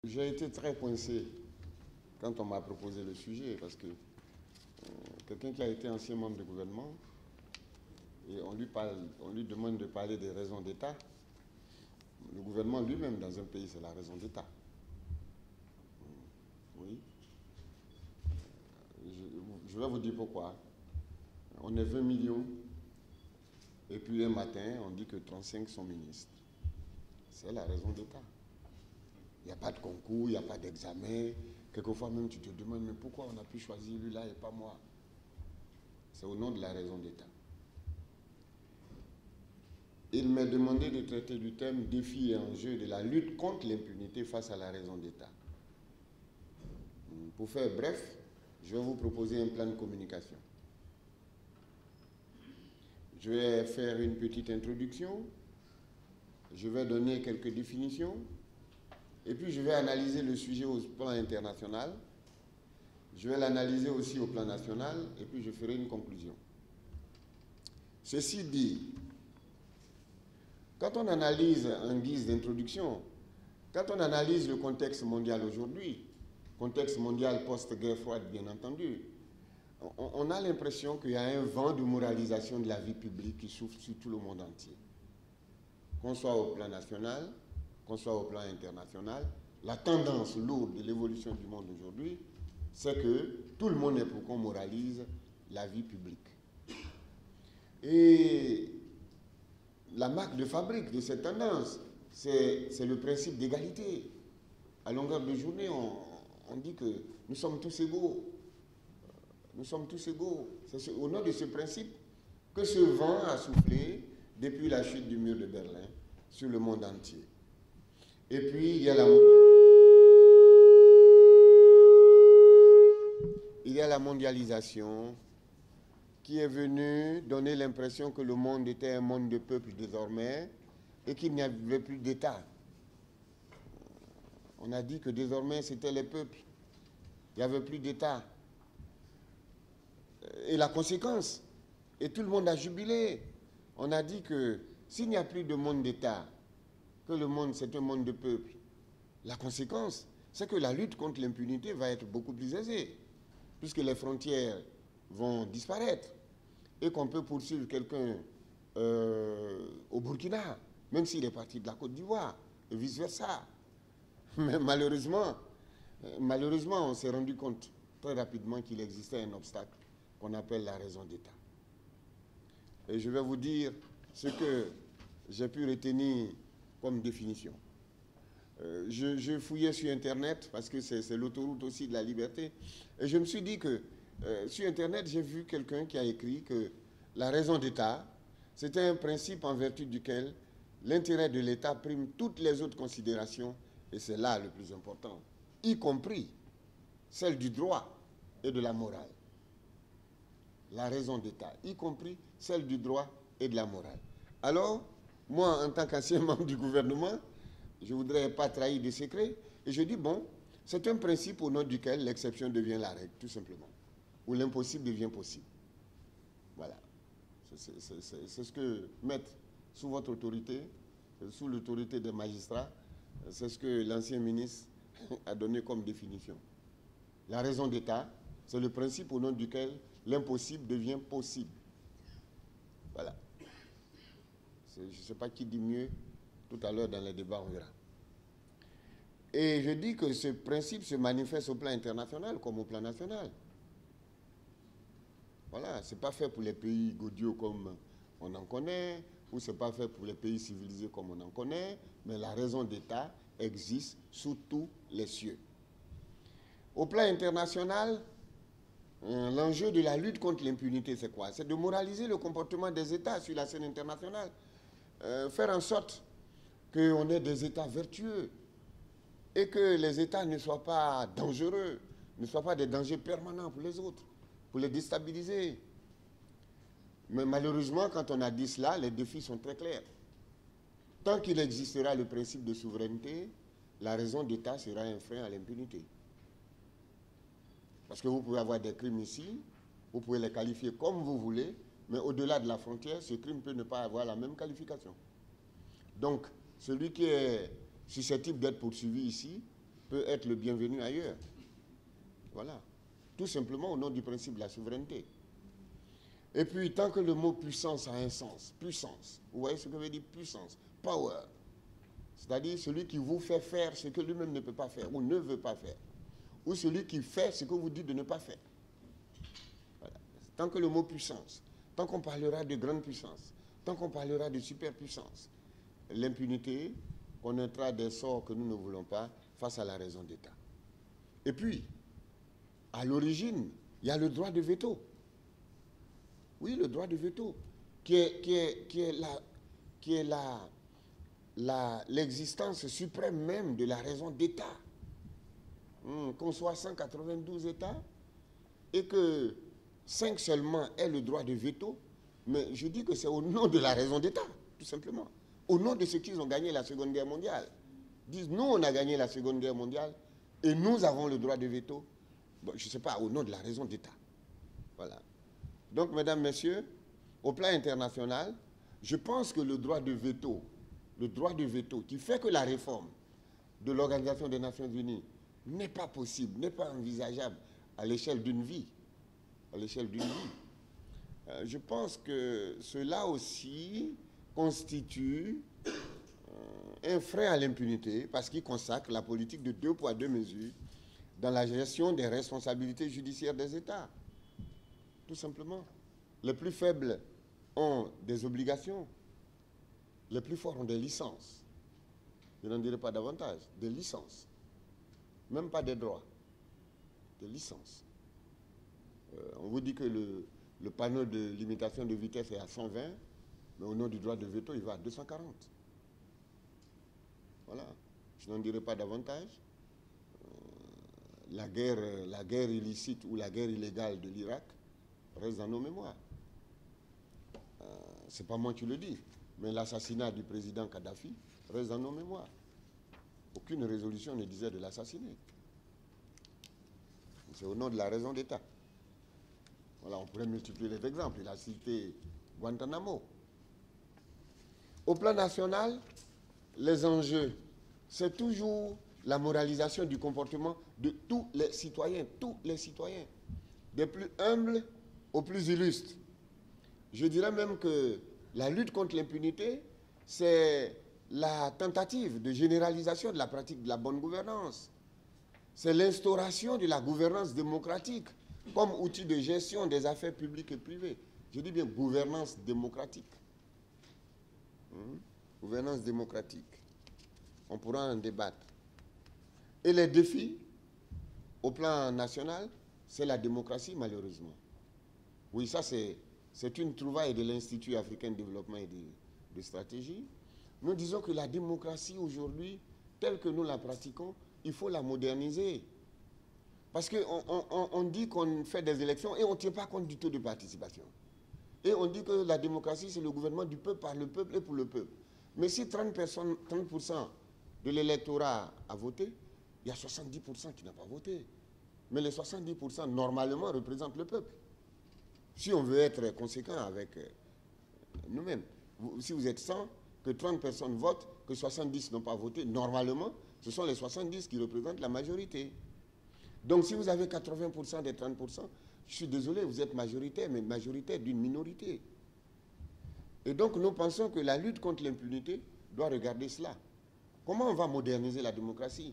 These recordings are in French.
J'ai été très coincé quand on m'a proposé le sujet, parce que quelqu'un qui a été ancien membre du gouvernement, et on lui demande de parler des raisons d'État. Le gouvernement lui-même, dans un pays, c'est la raison d'État. Oui. Je vais vous dire pourquoi. On est 20 millions, et puis un matin, on dit que 35 sont ministres. C'est la raison d'État. Il n'y a pas de concours, il n'y a pas d'examen. Quelquefois même, tu te demandes, mais pourquoi on a pu choisir lui-là et pas moi? C'est au nom de la raison d'État. Il m'a demandé de traiter du thème défis et enjeux de la lutte contre l'impunité face à la raison d'État. Pour faire bref, je vais vous proposer un plan de communication. Je vais faire une petite introduction, je vais donner quelques définitions, et puis je vais analyser le sujet au plan international, je vais l'analyser aussi au plan national, et puis je ferai une conclusion. Ceci dit, quand on analyse en guise d'introduction, quand on analyse le contexte mondial aujourd'hui, contexte mondial post-guerre froide bien entendu, on a l'impression qu'il y a un vent de moralisation de la vie publique qui souffle sur tout le monde entier. Qu'on soit au plan national, qu'on soit au plan international, la tendance lourde de l'évolution du monde aujourd'hui, c'est que tout le monde est pour qu'on moralise la vie publique. Et la marque de fabrique de cette tendance, c'est le principe d'égalité. À longueur de journée, on dit que nous sommes tous égaux. Nous sommes tous égaux. C'est au nom de ce principe que ce vent a soufflé depuis la chute du mur de Berlin sur le monde entier. Et puis, il y a la mondialisation qui est venue donner l'impression que le monde était un monde de peuples désormais et qu'il n'y avait plus d'État. On a dit que désormais c'était les peuples. Il n'y avait plus d'État. Et la conséquence, et tout le monde a jubilé, on a dit que s'il n'y a plus de monde d'État, que le monde c'est un monde de peuples, la conséquence, c'est que la lutte contre l'impunité va être beaucoup plus aisée, puisque les frontières vont disparaître et qu'on peut poursuivre quelqu'un au Burkina, même s'il est parti de la Côte d'Ivoire, et vice-versa. Mais malheureusement, on s'est rendu compte très rapidement qu'il existait un obstacle qu'on appelle la raison d'État. Et je vais vous dire ce que j'ai pu retenir comme définition. Je fouillais sur Internet, parce que c'est l'autoroute aussi de la liberté, et je me suis dit que sur Internet, j'ai vu quelqu'un qui a écrit que la raison d'État, c'était un principe en vertu duquel l'intérêt de l'État prime toutes les autres considérations, et c'est là le plus important, y compris celle du droit et de la morale. La raison d'État, y compris celle du droit et de la morale. Alors, moi, en tant qu'ancien membre du gouvernement, je ne voudrais pas trahir des secrets, et je dis, bon, c'est un principe au nom duquel l'exception devient la règle, tout simplement, où l'impossible devient possible. Voilà. C'est ce que mettre sous votre autorité, sous l'autorité des magistrats, c'est ce que l'ancien ministre a donné comme définition. La raison d'État, c'est le principe au nom duquel l'impossible devient possible. Voilà. Je ne sais pas qui dit mieux, tout à l'heure dans les débats, on verra. Et je dis que ce principe se manifeste au plan international comme au plan national. Voilà, ce n'est pas fait pour les pays gaudiaux comme on en connaît, ou ce n'est pas fait pour les pays civilisés comme on en connaît, mais la raison d'État existe sous tous les cieux. Au plan international, l'enjeu de la lutte contre l'impunité, c'est quoi? C'est de moraliser le comportement des États sur la scène internationale. Faire en sorte qu'on ait des États vertueux et que les États ne soient pas dangereux, ne soient pas des dangers permanents pour les autres, pour les déstabiliser. Mais malheureusement, quand on a dit cela, les défis sont très clairs. Tant qu'il existera le principe de souveraineté, la raison d'État sera un frein à l'impunité. Parce que vous pouvez avoir des crimes ici, vous pouvez les qualifier comme vous voulez, mais au-delà de la frontière, ce crime peut ne pas avoir la même qualification. Donc, celui qui est susceptible d'être poursuivi ici peut être le bienvenu ailleurs. Voilà. Tout simplement au nom du principe de la souveraineté. Et puis, tant que le mot puissance a un sens, puissance, vous voyez ce que veut dire puissance, power, c'est-à-dire celui qui vous fait faire ce que lui-même ne peut pas faire ou ne veut pas faire, ou celui qui fait ce que vous dites de ne pas faire. Voilà. Tant que le mot puissance, tant qu'on parlera de grande puissance, tant qu'on parlera de superpuissance, l'impunité connaîtra des sorts que nous ne voulons pas face à la raison d'État. Et puis, à l'origine, il y a le droit de veto. Oui, le droit de veto, qui est l'existence suprême même de la raison d'État. Qu'on soit 192 États et que 5 seulement aient le droit de veto, mais je dis que c'est au nom de la raison d'État, tout simplement. Au nom de ceux qui ont gagné la Seconde Guerre mondiale. Ils disent, nous, on a gagné la Seconde Guerre mondiale et nous avons le droit de veto. Bon, je ne sais pas, au nom de la raison d'État. Voilà. Donc, mesdames, messieurs, au plan international, je pense que le droit de veto qui fait que la réforme de l'Organisation des Nations Unies n'est pas possible, n'est pas envisageable à l'échelle d'une vie. À l'échelle d'une vie. Je pense que cela aussi constitue un frein à l'impunité parce qu'il consacre la politique de 2 poids 2 mesures dans la gestion des responsabilités judiciaires des États. Tout simplement. Les plus faibles ont des obligations. Les plus forts ont des licences. Je n'en dirai pas davantage. Des licences. Même pas des droits. Des licences. On vous dit que le panneau de limitation de vitesse est à 120, mais au nom du droit de veto, il va à 240. Voilà. Je n'en dirai pas davantage. La guerre illicite ou la guerre illégale de l'Irak reste dans nos mémoires. Ce n'est pas moi qui le dis, mais l'assassinat du président Kadhafi reste dans nos mémoires. Aucune résolution ne disait de l'assassiner. C'est au nom de la raison d'État. Voilà, on pourrait multiplier les exemples. Il a cité Guantanamo. Au plan national, les enjeux, c'est toujours la moralisation du comportement de tous les citoyens, des plus humbles aux plus illustres. Je dirais même que la lutte contre l'impunité, c'est la tentative de généralisation de la pratique de la bonne gouvernance. C'est l'instauration de la gouvernance démocratique comme outil de gestion des affaires publiques et privées. Je dis bien gouvernance démocratique. Gouvernance démocratique. On pourra en débattre. Et les défis, au plan national, c'est la démocratie, malheureusement. Oui, ça, c'est une trouvaille de l'Institut africain de développement et de stratégie. Nous disons que la démocratie, aujourd'hui, telle que nous la pratiquons, il faut la moderniser. Parce qu'on dit qu'on fait des élections et on ne tient pas compte du taux de participation. Et on dit que la démocratie, c'est le gouvernement du peuple, par le peuple et pour le peuple. Mais si 30% de l'électorat a voté, il y a 70% qui n'ont pas voté. Mais les 70% normalement représentent le peuple. Si on veut être conséquent avec nous-mêmes, si vous êtes 100, que 30 personnes votent, que 70 n'ont pas voté, normalement, ce sont les 70 qui représentent la majorité. Donc si vous avez 80% des 30%, je suis désolé, vous êtes majoritaire, mais majoritaire d'une minorité. Et donc nous pensons que la lutte contre l'impunité doit regarder cela. Comment on va moderniser la démocratie?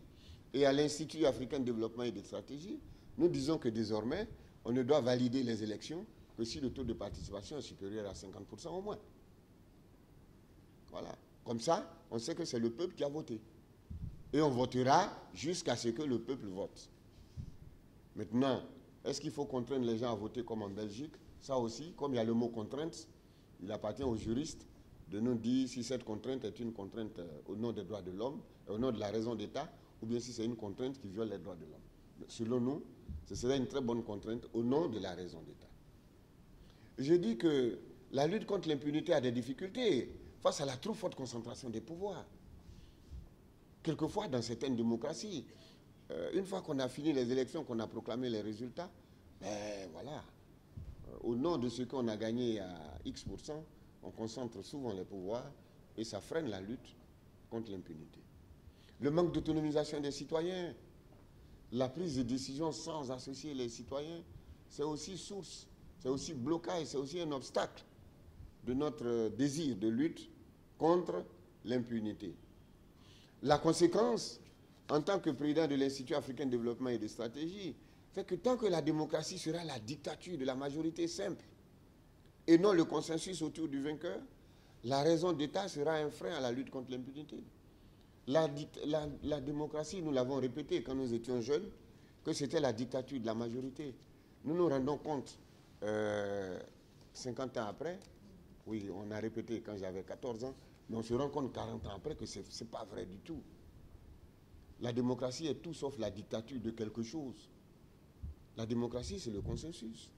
Et à l'Institut africain de développement et de stratégie, nous disons que désormais, on ne doit valider les élections que si le taux de participation est supérieur à 50% au moins. Voilà. Comme ça, on sait que c'est le peuple qui a voté. Et on votera jusqu'à ce que le peuple vote. Maintenant, est-ce qu'il faut contraindre les gens à voter comme en Belgique? Ça aussi, comme il y a le mot contrainte, il appartient aux juristes de nous dire si cette contrainte est une contrainte au nom des droits de l'homme, au nom de la raison d'État, ou bien si c'est une contrainte qui viole les droits de l'homme. Selon nous, ce serait une très bonne contrainte au nom de la raison d'État. Je dis que la lutte contre l'impunité a des difficultés face à la trop forte concentration des pouvoirs. Quelquefois, dans certaines démocraties, une fois qu'on a fini les élections, qu'on a proclamé les résultats, ben voilà, au nom de ce qu'on a gagné à X%, on concentre souvent les pouvoirs et ça freine la lutte contre l'impunité. le manque d'autonomisation des citoyens, la prise de décision sans associer les citoyens, c'est aussi source, c'est aussi blocage, c'est aussi un obstacle de notre désir de lutte contre l'impunité. La conséquence, en tant que président de l'Institut africain de développement et de stratégie, fait que tant que la démocratie sera la dictature de la majorité simple et non le consensus autour du vainqueur, la raison d'État sera un frein à la lutte contre l'impunité. La démocratie, nous l'avons répété quand nous étions jeunes, que c'était la dictature de la majorité. Nous nous rendons compte, 50 ans après, oui, on a répété quand j'avais 14 ans, mais on se rend compte 40 ans après que ce n'est pas vrai du tout. La démocratie est tout sauf la dictature de quelque chose. La démocratie, c'est le consensus.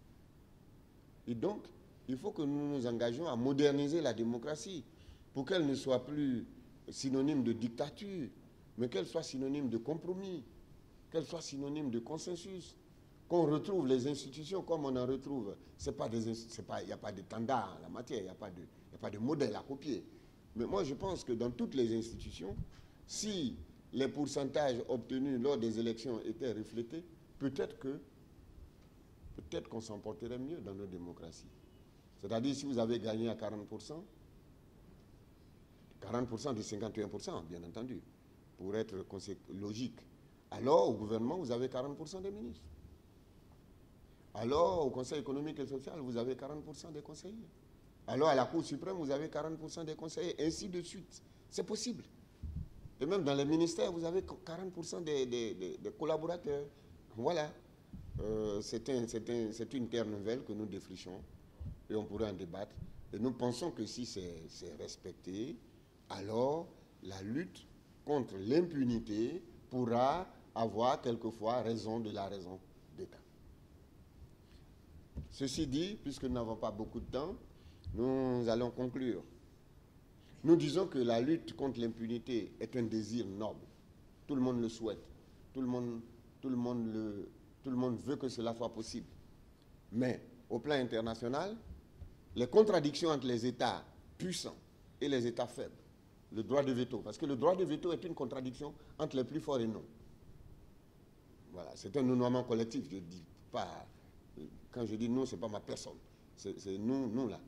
Et donc, il faut que nous nous engagions à moderniser la démocratie pour qu'elle ne soit plus synonyme de dictature, mais qu'elle soit synonyme de compromis, qu'elle soit synonyme de consensus, qu'on retrouve les institutions comme on en retrouve. Il n'y a pas de standard en la matière, il n'y a pas de modèle à copier. Mais moi, je pense que dans toutes les institutions, si les pourcentages obtenus lors des élections étaient reflétés, peut-être qu'on s'en porterait mieux dans nos démocraties. C'est-à-dire, si vous avez gagné à 40% de 51%, bien entendu, pour être logique. Alors, au gouvernement, vous avez 40% des ministres. Alors, au Conseil économique et social, vous avez 40% des conseillers. Alors, à la Cour suprême, vous avez 40% des conseillers, ainsi de suite. C'est possible. Et même dans les ministères, vous avez 40% des collaborateurs. Voilà. C'est une terre nouvelle que nous défrichons et on pourrait en débattre. Et nous pensons que si c'est respecté, alors la lutte contre l'impunité pourra avoir quelquefois raison de la raison d'État. Ceci dit, puisque nous n'avons pas beaucoup de temps, nous allons conclure. Nous disons que la lutte contre l'impunité est un désir noble. Tout le monde le souhaite. Tout le monde veut que cela soit possible. Mais au plan international, les contradictions entre les États puissants et les États faibles, le droit de veto, parce que le droit de veto est une contradiction entre les plus forts et non. Voilà, c'est un nounoiement collectif, je dis pas. Quand je dis nous, ce n'est pas ma personne, c'est nous là.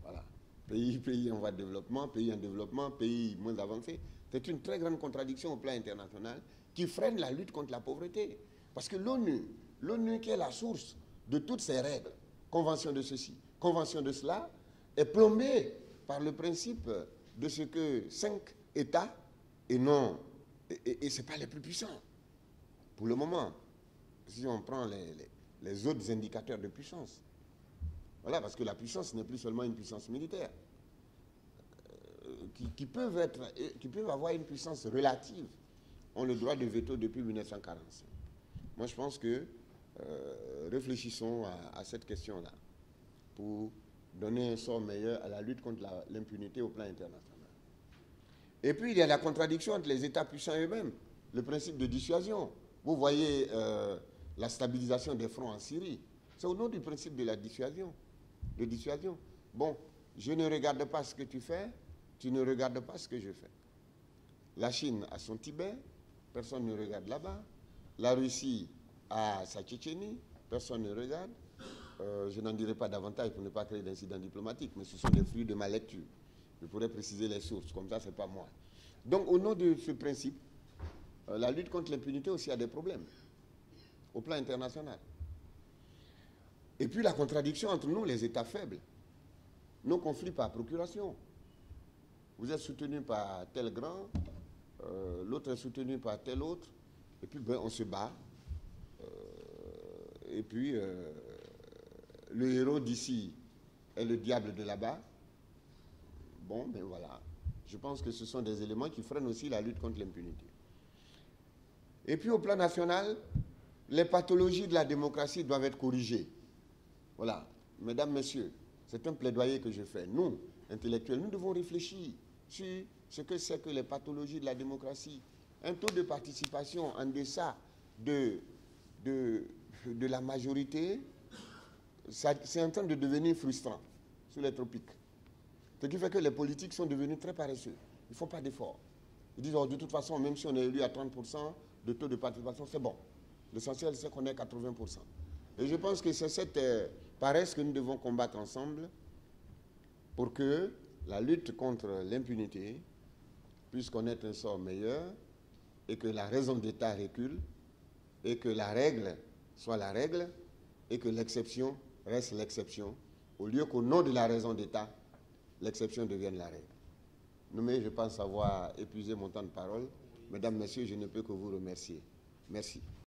Voilà. Pays en voie de développement, pays moins avancés. C'est une très grande contradiction au plan international qui freine la lutte contre la pauvreté. Parce que l'ONU qui est la source de toutes ces règles, convention de ceci, convention de cela, est plombée par le principe de ce que 5 États, et ce n'est pas les plus puissants, pour le moment, si on prend les autres indicateurs de puissance. Voilà, parce que la puissance n'est plus seulement une puissance militaire, qui peuvent avoir une puissance relative, ont le droit de veto depuis 1945. Moi, je pense que réfléchissons à cette question-là pour donner un sort meilleur à la lutte contre l'impunité au plan international. Et puis, il y a la contradiction entre les États puissants eux-mêmes, le principe de dissuasion. Vous voyez la stabilisation des fronts en Syrie. C'est au nom du principe de la dissuasion. Bon, je ne regarde pas ce que tu fais, tu ne regardes pas ce que je fais. La Chine a son Tibet, personne ne regarde là-bas. La Russie a sa Tchétchénie, personne ne regarde. Je n'en dirai pas davantage pour ne pas créer d'incidents diplomatiques, mais ce sont des fruits de ma lecture. Je pourrais préciser les sources, comme ça, ce n'est pas moi. Donc, au nom de ce principe, la lutte contre l'impunité aussi a des problèmes, au plan international. Et puis la contradiction entre nous, les États faibles, nos conflits par procuration. Vous êtes soutenu par tel grand, l'autre est soutenu par tel autre, et puis on se bat. Et puis le héros d'ici est le diable de là-bas. Bon, ben voilà. Je pense que ce sont des éléments qui freinent aussi la lutte contre l'impunité. Et puis au plan national, les pathologies de la démocratie doivent être corrigées. Voilà, mesdames, messieurs, c'est un plaidoyer que je fais. Nous, intellectuels, nous devons réfléchir sur ce que c'est que les pathologies de la démocratie. Un taux de participation en deçà de la majorité, c'est en train de devenir frustrant sous les tropiques. Ce qui fait que les politiques sont devenus très paresseux. Ils ne font pas d'efforts. Ils disent, oh, de toute façon, même si on est élu à 30% de taux de participation, c'est bon. L'essentiel, c'est qu'on ait 80%. Et je pense que c'est cette paresse que nous devons combattre ensemble pour que la lutte contre l'impunité puisse connaître un sort meilleur et que la raison d'État recule et que la règle soit la règle et que l'exception reste l'exception, au lieu qu'au nom de la raison d'État, l'exception devienne la règle. Mais je pense avoir épuisé mon temps de parole. Mesdames, Messieurs, je ne peux que vous remercier. Merci.